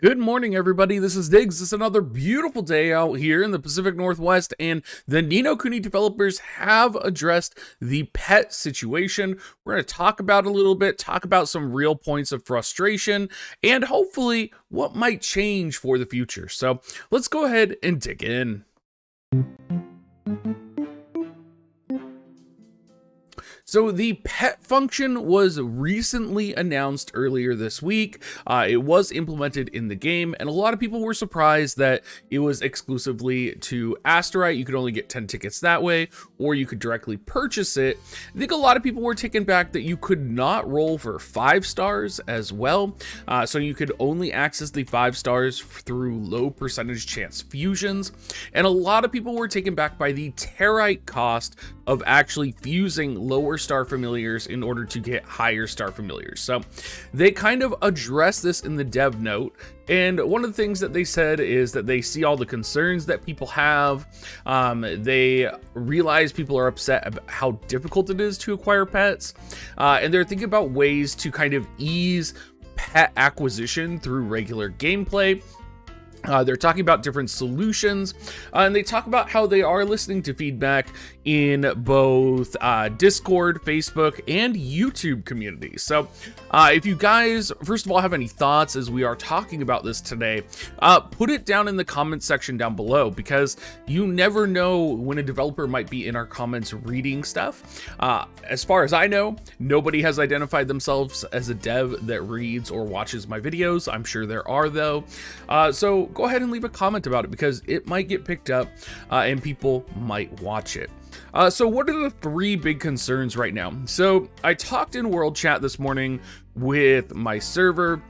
Good morning, everybody. This is Diggs. It's another beautiful day out here in the Pacific Northwest, and the Kuni developers have addressed the pet situation. We're going to talk about it a little bit, talk about some real points of frustration, and hopefully what might change for the future. So let's go ahead and dig in. So the pet function was recently announced earlier this week. It was implemented in the game, and a lot of people were surprised that it was exclusively to Asterite. You could only get 10 tickets that way, or you could directly purchase it. I think a lot of people were taken back that you could not roll for 5 stars as well. So you could only access the 5 stars through low percentage chance fusions. And a lot of people were taken back by the terite cost of actually fusing lower star familiars in order to get higher star familiars. So they kind of address this in the dev note, and one of the things that they said is that they see all the concerns that people have. They realize people are upset about how difficult it is to acquire pets, and they're thinking about ways to kind of ease pet acquisition through regular gameplay. They're talking about different solutions, and they talk about how they are listening to feedback in both Discord, Facebook, and YouTube communities. So if you guys, first of all, have any thoughts as we are talking about this today, put it down in the comments section down below, because you never know when a developer might be in our comments reading stuff. As far as I know, nobody has identified themselves as a dev that reads or watches my videos. I'm sure there are, though. So go ahead and leave a comment about it, because it might get picked up and people might watch it. So what are the 3 big concerns right now? So I talked in World Chat this morning with my server,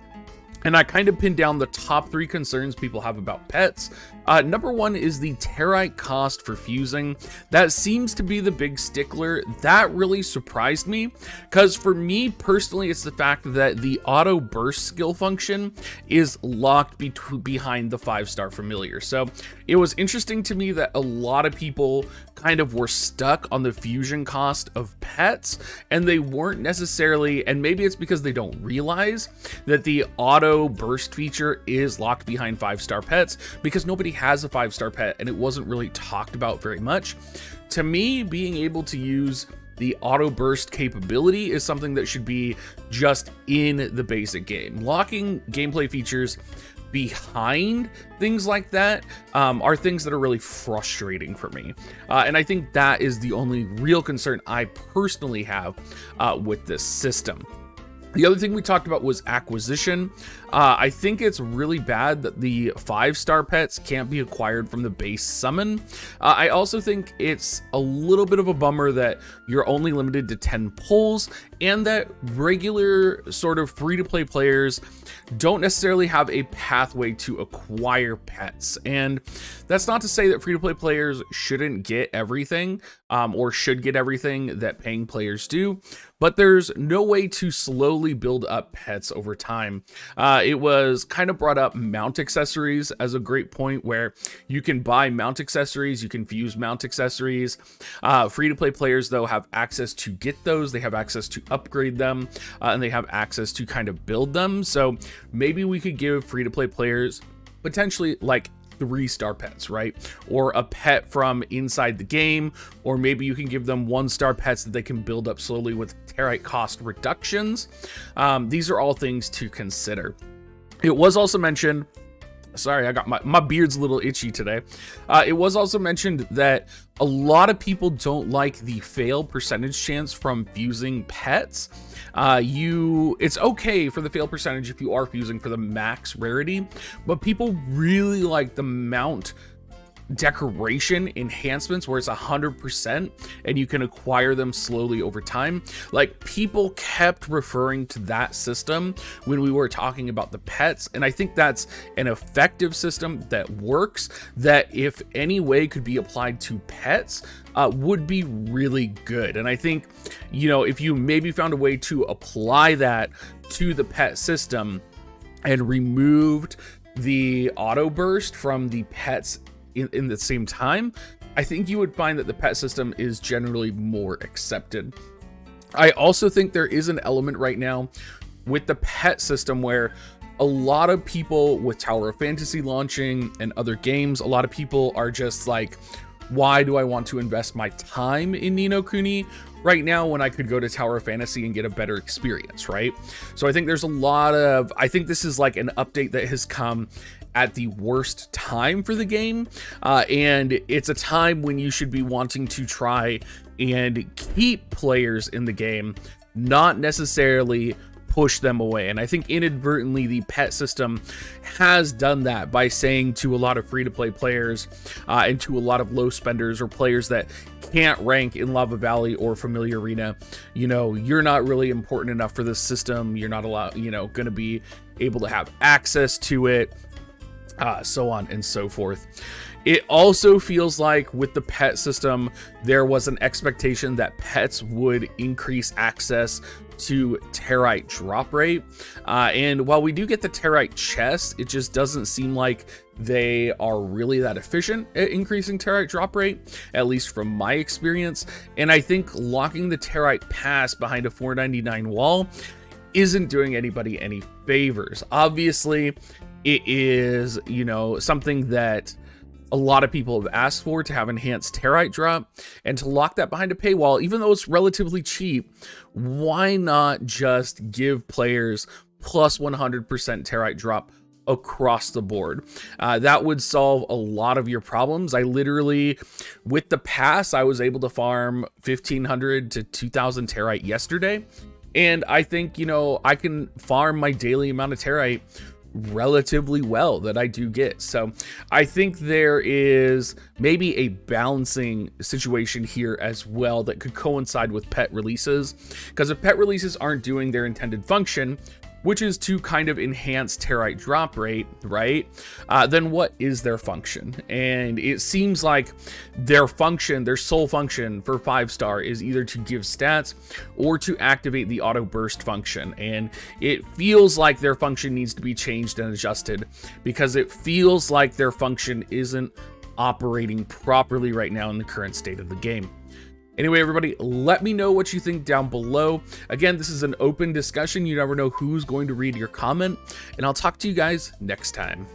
and I kind of pinned down the top 3 concerns people have about pets. Number 1 is the terite cost for fusing. That seems to be the big stickler. That really surprised me, because for me personally, it's the fact that the auto burst skill function is locked behind the 5-star familiar. So it was interesting to me that a lot of people kind of were stuck on the fusion cost of pets, and they weren't necessarily, and maybe it's because they don't realize that the auto burst feature is locked behind 5-star pets, because nobody has a 5-star pet and it wasn't really talked about very much. To me, being able to use the auto burst capability is something that should be just in the basic game. Locking gameplay features behind things like that are things that are really frustrating for me. And I think that is the only real concern I personally have with this system. The other thing we talked about was acquisition. I think it's really bad that the 5-star pets can't be acquired from the base summon. I also think it's a little bit of a bummer that you're only limited to 10 pulls, and that regular sort of free-to-play players don't necessarily have a pathway to acquire pets. And that's not to say that free-to-play players shouldn't get everything, or should get everything that paying players do, but there's no way to slowly build up pets over time. It was kind of brought up mount accessories as a great point, where you can buy mount accessories, you can fuse mount accessories. Free-to-play players, though, have access to get those, they have access to upgrade them, and they have access to kind of build them. So maybe we could give free-to-play players potentially like 3-star pets, right? Or a pet from inside the game, or maybe you can give them 1-star pets that they can build up slowly with terite cost reductions. These are all things to consider. It was also mentioned, sorry, I got my beard's a little itchy today. It was also mentioned that a lot of people don't like the fail percentage chance from fusing pets. It's okay for the fail percentage if you are fusing for the max rarity, but people really like the mount decoration enhancements where it's 100% and you can acquire them slowly over time. Like, people kept referring to that system when we were talking about the pets, and I think that's an effective system that works, that if any way could be applied to pets, would be really good. And I think, you know, if you maybe found a way to apply that to the pet system and removed the auto burst from the pets in the same time, I think you would find that the pet system is generally more accepted. I also think there is an element right now with the pet system where a lot of people with Tower of Fantasy launching and other games, a lot of people are just like, why do I want to invest my time in Ni no Kuni right now when I could go to Tower of Fantasy and get a better experience, right? So I think there's a lot of, I think this is like an update that has come at the worst time for the game, and it's a time when you should be wanting to try and keep players in the game, not necessarily push them away. And I think inadvertently the pet system has done that by saying to a lot of free-to-play players and to a lot of low spenders or players that can't rank in Lava Valley or Familiar Arena, you know, you're not really important enough for this system, you're not allowed, you know, going to be able to have access to it, so on and so forth. It also feels like with the pet system, there was an expectation that pets would increase access to Territe drop rate. And while we do get the Territe chest, it just doesn't seem like they are really that efficient at increasing Territe drop rate, at least from my experience. And I think locking the Territe pass behind a 499 wall isn't doing anybody any favors. Obviously, it is, you know, something that a lot of people have asked for, to have enhanced Territe drop, and to lock that behind a paywall, even though it's relatively cheap, why not just give players plus 100% Territe drop across the board? That would solve a lot of your problems. I literally, with the pass, I was able to farm 1,500 to 2,000 Territe yesterday, and I think, you know, I can farm my daily amount of Territe relatively well that I do get. So I think there is maybe a balancing situation here as well that could coincide with pet releases, because if pet releases aren't doing their intended function, which is to kind of enhance Territe drop rate, right? Then what is their function? And it seems like their function, their sole function for 5-star is either to give stats or to activate the auto burst function. And it feels like their function needs to be changed and adjusted, because it feels like their function isn't operating properly right now in the current state of the game. Anyway, everybody, let me know what you think down below. Again, this is an open discussion. You never know who's going to read your comment, and I'll talk to you guys next time.